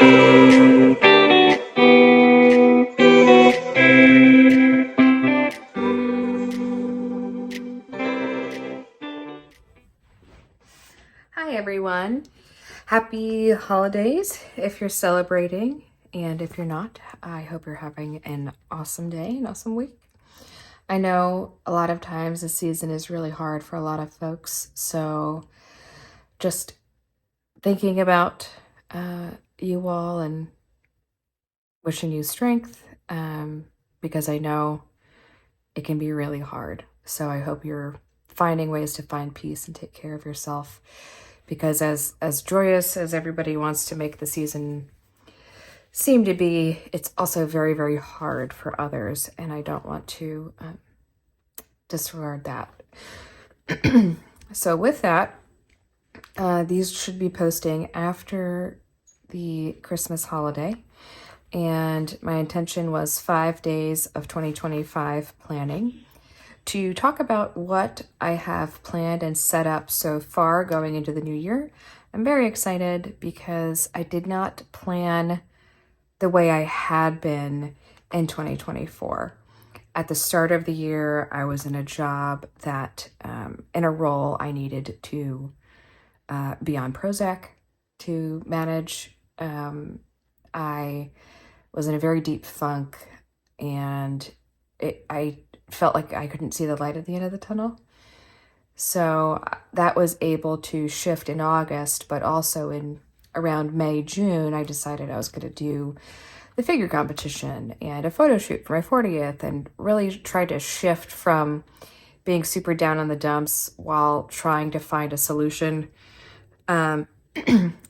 Hi everyone. Happy holidays if you're celebrating, and if you're not, I hope you're having an awesome day, an awesome week. I know a lot of times the season is really hard for a lot of folks, so just thinking about you all and wishing you strength, because I know it can be really hard. So I hope you're finding ways to find peace and take care of yourself, because as joyous as everybody wants to make the season seem to be, it's also very, very hard for others, and I don't want to disregard that. So with that, these should be posting after the Christmas holiday, and my intention was 5 days of 2025 planning to talk about what I have planned and set up so far going into the new year. I'm very excited because I did not plan the way I had been in 2024. At the start of the year, I was in a job that, in a role I needed to be on Prozac to manage. I was in a very deep funk, and I felt like I couldn't see the light at the end of the tunnel. So that was able to shift in August, but also in around May, June, I decided I was going to do the figure competition and a photo shoot for my 40th, and really tried to shift from being super down on the dumps while trying to find a solution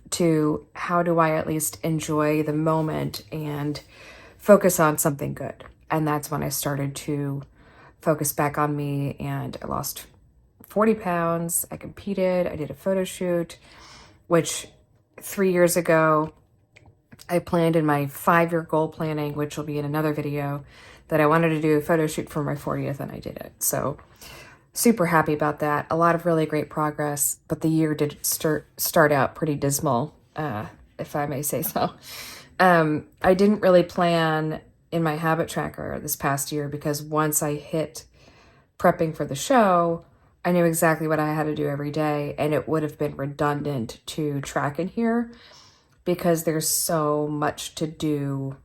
to how do I at least enjoy the moment and focus on something good. And that's when I started to focus back on me, and I lost 40 pounds. I competed. I did a photo shoot, which 3 years ago, I planned in my 5-year goal planning, which will be in another video, that I wanted to do a photo shoot for my 40th, and I did it. So super happy about that. A lot of really great progress, but the year did start out pretty dismal, if I may say so. I didn't really plan in my habit tracker this past year, because once I hit prepping for the show, I knew exactly what I had to do every day, and it would have been redundant to track in here because there's so much to do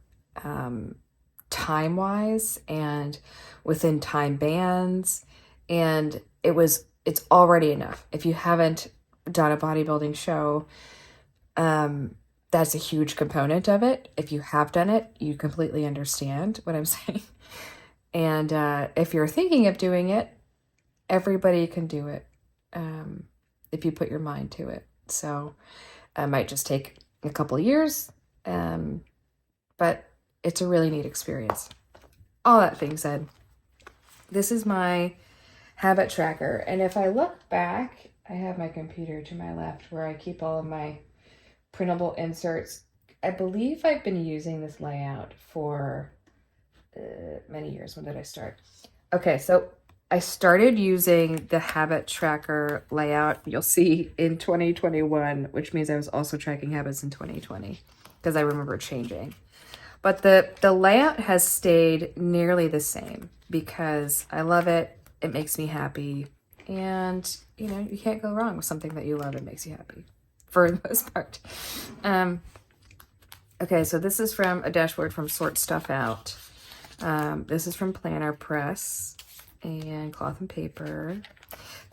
time-wise and within time bands, and it's already enough. If you haven't done a bodybuilding show, that's a huge component of it. If you have done it, you completely understand what I'm saying. And if you're thinking of doing it, everybody can do it if you put your mind to it. So it might just take a couple of years, but it's a really neat experience. All that being said, this is my habit tracker. And if I look back, I have my computer to my left where I keep all of my printable inserts. I believe I've been using this layout for many years. When did I start? Okay, so I started using the habit tracker layout, you'll see, in 2021, which means I was also tracking habits in 2020 because I remember changing. But the layout has stayed nearly the same because I love it. It makes me happy. And, you can't go wrong with something that you love and makes you happy, for the most part. Okay, so this is from a dashboard from Sort Stuff Out. This is from Planner Press and Cloth and Paper.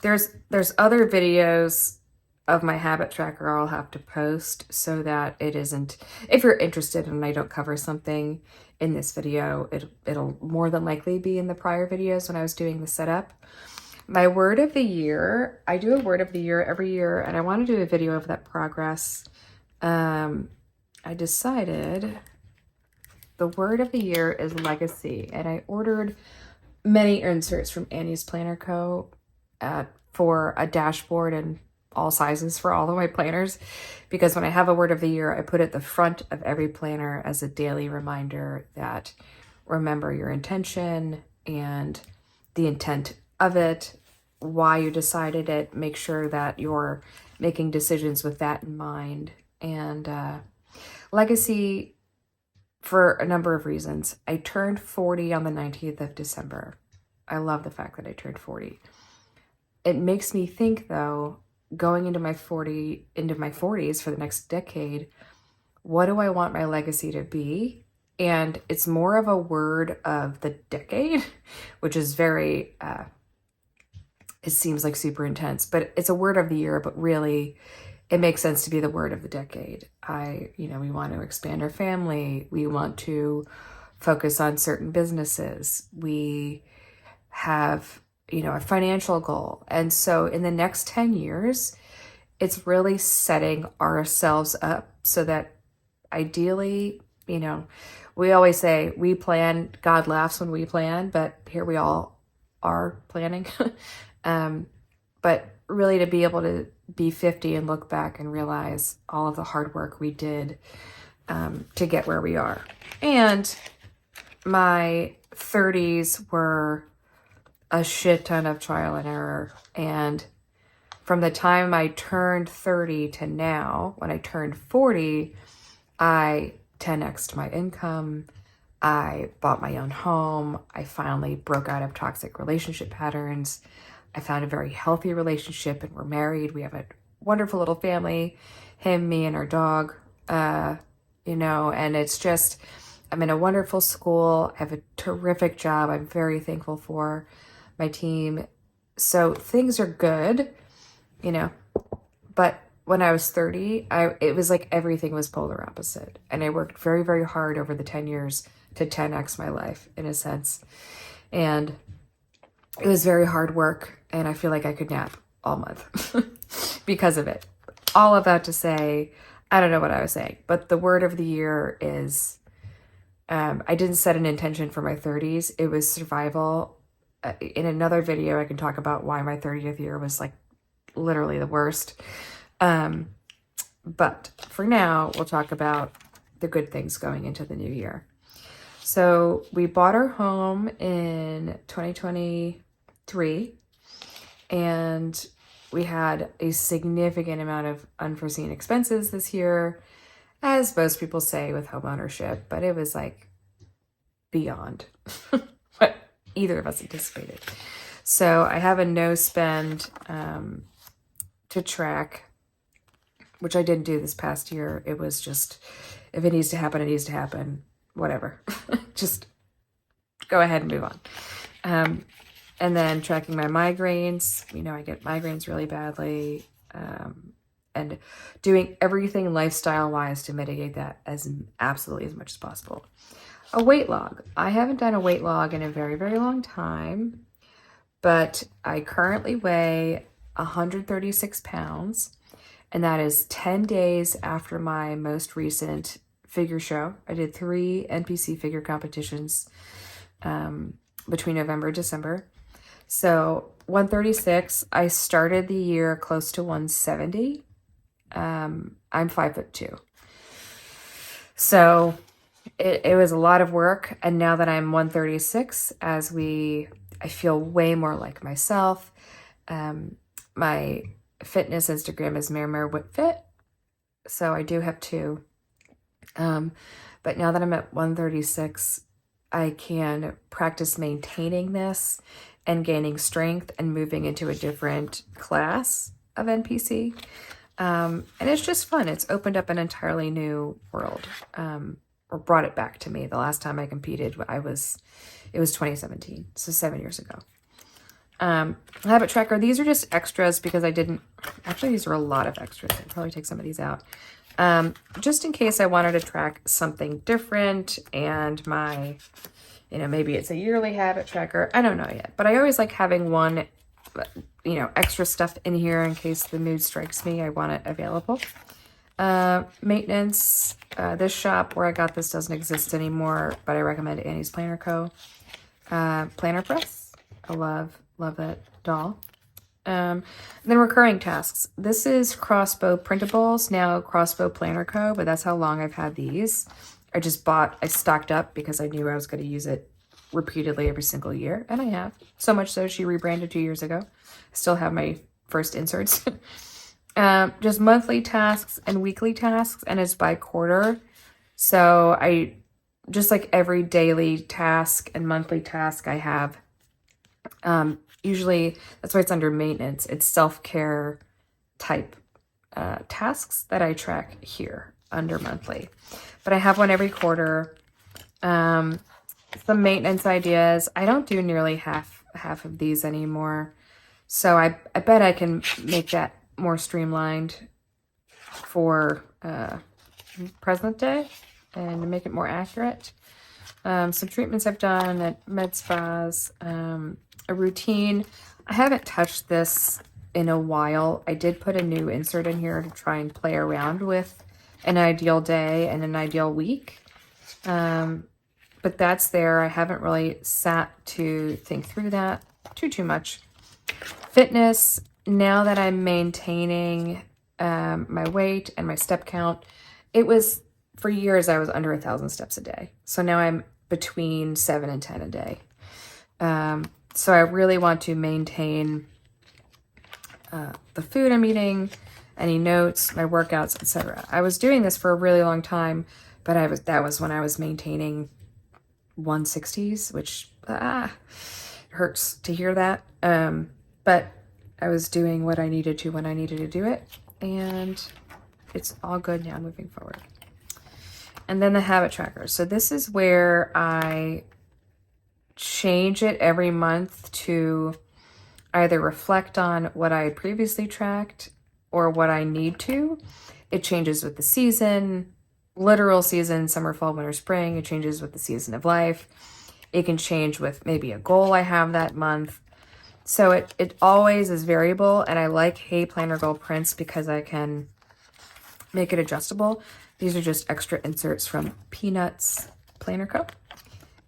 There's other videos of my habit tracker I'll have to post so that it isn't, if you're interested and I don't cover something in this video, it'll more than likely be in the prior videos when I was doing the setup. My word of the year, I do a word of the year every year, and I want to do a video of that progress. I decided the word of the year is legacy, and I ordered many inserts from Annie's Planner Co. For a dashboard and all sizes for all of my planners, because when I have a word of the year, I put it at the front of every planner as a daily reminder that remember your intention and the intent of it, why you decided it, make sure that you're making decisions with that in mind. And legacy for a number of reasons. I turned 40 on the 19th of December. I love the fact that I turned 40. It makes me think, though, going into my 40s for the next decade, what do I want my legacy to be? And it's more of a word of the decade, which is very, it seems like super intense, but it's a word of the year, but really it makes sense to be the word of the decade. We want to expand our family. We want to focus on certain businesses. We have, a financial goal. And so in the next 10 years, it's really setting ourselves up so that ideally, we always say we plan, God laughs when we plan, but here we all are planning. But really to be able to be 50 and look back and realize all of the hard work we did to get where we are. And my 30s were a shit ton of trial and error. And from the time I turned 30 to now, when I turned 40, I 10x'd my income. I bought my own home. I finally broke out of toxic relationship patterns. I found a very healthy relationship and we're married. We have a wonderful little family, him, me, and our dog, and it's just, I'm in a wonderful school. I have a terrific job. I'm very thankful for my team. So things are good, but when I was 30, it was like everything was polar opposite. And I worked very, very hard over the 10 years to 10x my life in a sense. And it was very hard work. And I feel like I could nap all month because of it. All of that to say, I don't know what I was saying, but the word of the year is, I didn't set an intention for my 30s. It was survival. In another video, I can talk about why my 30th year was like literally the worst. But for now, we'll talk about the good things going into the new year. So we bought our home in 2023 and we had a significant amount of unforeseen expenses this year, as most people say with home ownership, but it was like beyond what either of us anticipated. So I have a no spend to track, which I didn't do this past year. It was just, if it needs to happen, it needs to happen, whatever. Just go ahead and move on. And then tracking my migraines, I get migraines really badly, and doing everything lifestyle-wise to mitigate that absolutely as much as possible. A weight log. I haven't done a weight log in a very, very long time, but I currently weigh 136 pounds, and that is 10 days after my most recent figure show. I did 3 NPC figure competitions between November and December. So 136, I started the year close to 170. I'm 5'2". So it was a lot of work. And now that I'm 136, I feel way more like myself. My fitness Instagram is MareMareWhitFit. So I do have 2. But now that I'm at 136, I can practice maintaining this and gaining strength and moving into a different class of NPC. And it's just fun. It's opened up an entirely new world, or brought it back to me. The last time I competed, it was 2017, so 7 years ago. Habit tracker. These are just extras because actually these are a lot of extras. I'll probably take some of these out. Just in case I wanted to track something different and my, maybe it's a yearly habit tracker. I don't know yet, but I always like having one, extra stuff in here in case the mood strikes me. I want it available. Maintenance. This shop where I got this doesn't exist anymore, but I recommend Annie's Planner Co. Planner Press. I love that doll. Then recurring tasks. This is Crossbow Printables, now Crossbow Planner Co., but that's how long I've had these. I stocked up because I knew I was going to use it repeatedly every single year, and I have. So much so she rebranded 2 years ago. I still have my first inserts. Just monthly tasks and weekly tasks, and it's by quarter. So I, just like every daily task and monthly task I have, usually that's why it's under maintenance. It's self-care type tasks that I track here under monthly. But I have one every quarter. Some maintenance ideas. I don't do nearly half of these anymore. So I bet I can make that more streamlined for present day and make it more accurate. Some treatments I've done at med spas, a routine. I haven't touched this in a while. I did put a new insert in here to try and play around with an ideal day and an ideal week. But that's there. I haven't really sat to think through that too much. Fitness, now that I'm maintaining my weight and my step count, it was, for years, I was under 1,000 steps a day. So now I'm between 7 and 10 a day. So I really want to maintain the food I'm eating, any notes, my workouts, etc. I was doing this for a really long time, but that was when I was maintaining 160s, which hurts to hear that. But I was doing what I needed to when I needed to do it, and it's all good now moving forward. And then the habit tracker. So this is where I change it every month to either reflect on what I previously tracked or what I need to. It changes with the season, literal season, summer, fall, winter, spring. It changes with the season of life. It can change with maybe a goal I have that month. So it always is variable, and I like Hey Planner Goal prints because I can make it adjustable. These are just extra inserts from Peanuts Planner Co.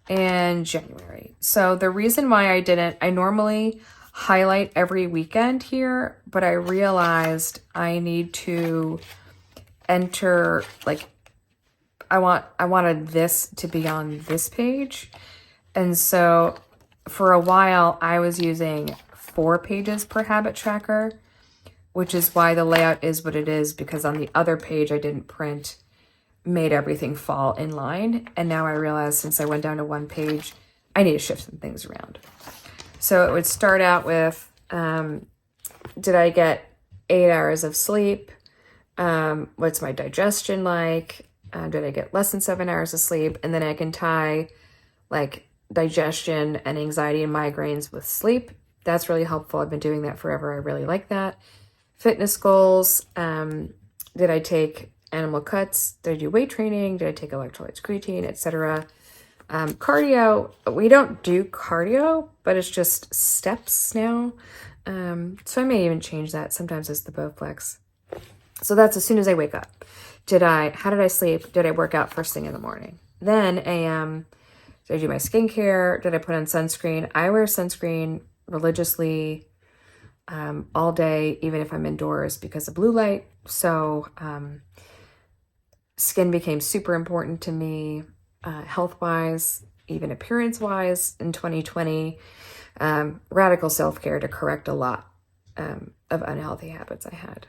and January. So the reason why I normally highlight every weekend here, but I realized I need to enter, like, I wanted this to be on this page. And so for a while I was using 4 pages per habit tracker, which is why the layout is what it is, because on the other page I didn't print, made everything fall in line. And now I realize, since I went down to 1 page, I need to shift some things around. So it would start out with, did I get 8 hours of sleep? What's my digestion like? Did I get less than 7 hours of sleep? And then I can tie like digestion and anxiety and migraines with sleep. That's really helpful. I've been doing that forever. I really like that. Fitness goals. Did I take animal cuts? Did I do weight training? Did I take electrolytes, creatine, etc.? Cardio. We don't do cardio, but it's just steps now. So I may even change that. Sometimes it's the Bowflex. So that's as soon as I wake up. How did I sleep? Did I work out first thing in the morning? Then AM, did I do my skincare? Did I put on sunscreen? I wear sunscreen religiously all day, even if I'm indoors, because of blue light. So skin became super important to me, health-wise, even appearance-wise in 2020. Radical self-care to correct a lot of unhealthy habits I had.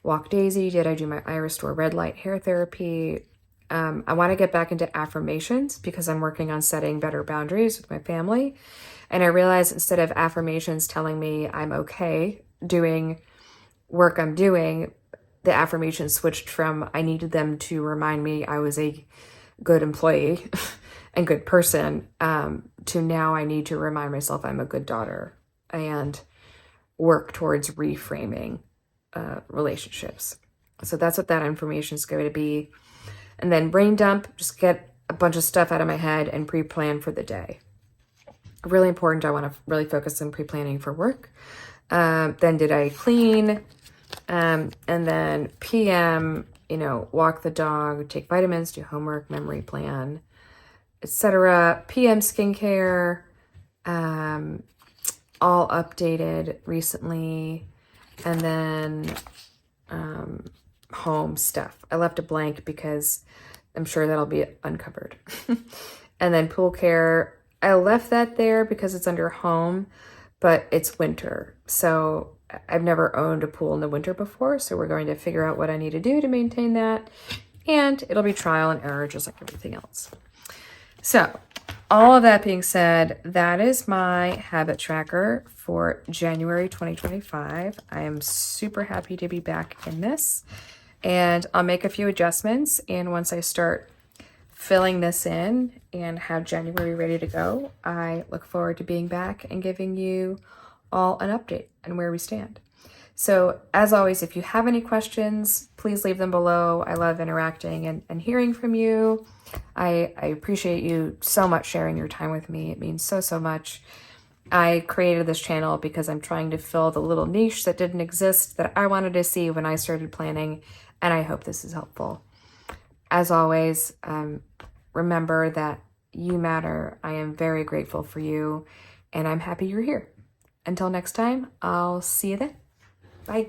Walk Daisy, did I do my Iris Store red light hair therapy? I want to get back into affirmations because I'm working on setting better boundaries with my family. And I realized, instead of affirmations telling me I'm okay doing work I'm doing, the affirmations switched from I needed them to remind me I was a good employee and good person, to now I need to remind myself I'm a good daughter and work towards reframing relationships. So that's what that information is going to be. And then brain dump, just get a bunch of stuff out of my head and pre-plan for the day. Really important. I want to really focus on pre-planning for work. Then did I clean? And then PM, walk the dog, take vitamins, do homework, memory plan, etc. PM skincare, all updated recently. And then home stuff. I left a blank because I'm sure that'll be uncovered. And then pool care, I left that there because it's under home, but it's winter. So I've never owned a pool in the winter before. So we're going to figure out what I need to do to maintain that. and it'll be trial and error just like everything else. So all of that being said, that is my habit tracker for January 2025. I am super happy to be back in this, and I'll make a few adjustments. And once I start filling this in and have January ready to go, I look forward to being back and giving you all an update on where we stand. So as always, if you have any questions, please leave them below. I love interacting and hearing from you. I appreciate you so much sharing your time with me. It means so much. I created this channel because I'm trying to fill the little niche that didn't exist that I wanted to see when I started planning, and I hope this is helpful. As always, remember that you matter. I am very grateful for you, and I'm happy you're here. Until next time, I'll see you then. Bye.